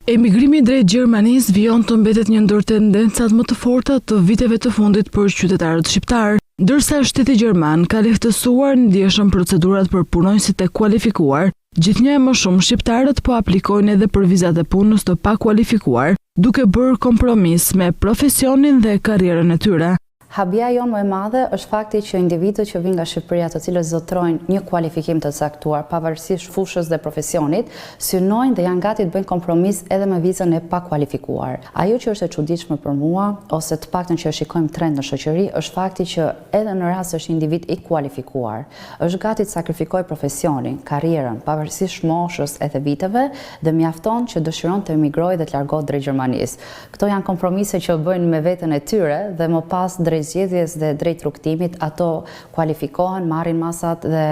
Emigrimi drejt Gjermanisë vijon të mbetet një ndër tendencat më të forta të viteve të fundit për qytetarët shqiptar, ndërsa shteti gjerman ka lehtësuar ndjeshëm procedurat për punonjësit e kualifikuar, gjithnjë më shumë shqiptarët po aplikojnë edhe për vizat e punës të pakualifikuar, duke bërë kompromis me profesionin dhe karrierën e tyre. Habia jonë më e madhe është fakti që individët që vinë nga Shqipëria të cilët zotrojnë një kualifikim të caktuar, pavarësisht fushës dhe profesionit, synojnë dhe janë gati të bëjnë kompromis edhe me vizën e pakualifikuar. Ajo që është e çuditshme për mua, ose të paktën që shikojmë trend në shoqëri, është fakti që edhe në rast është individ i kualifikuar, është gati të sakrifikojë profesionin, karrierën, pavarësisht moshës edhe viteve, dhe mjafton që dëshiron të emigrojë dhe të largohet drejt Gjermanisë. Këto janë kompromise që bëjnë me veten e tyre dhe më pas drejt zgjedhjes dhe drejt rrugtimit ato kualifikohen, marrin masat dhe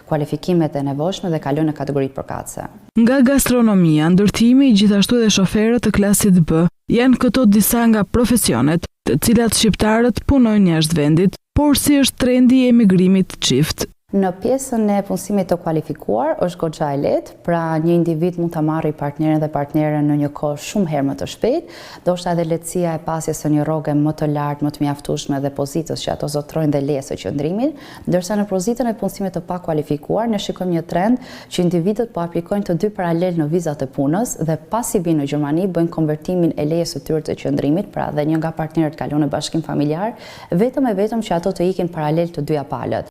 kualifikimet e nevojshme dhe kalojnë në kategoritë përkatëse. Nga gastronomia, ndërtimi, gjithashtu edhe shoferët të klasit B, janë këto disa nga profesionet të cilat shqiptarët punojnë jashtë vendit, por si është trendi i emigrimit çift. Në pjesën e punësimit të kualifikuar është goxha e lehtë, pra një individ mund ta marrë partnerin dhe partneren në një kohë shumë herë më të shpejtë, ndoshta edhe lehtësia e pasjes së një rroge më të lartë, më të mjaftueshme dhe pozitës që ato zotrojnë dhe lejes së qëndrimit, ndërsa në pozitën e punësimit të pakualifikuar ne shikojmë një trend që individët po aplikojnë të dy paralel në vizat e punës dhe pasi vinë në Gjermani bëjnë konvertimin e lejes së tyre të qëndrimit, pra dhe një nga partnerët kalon në bashkim familjar, vetëm që ato të ikin paralel të dyja palët.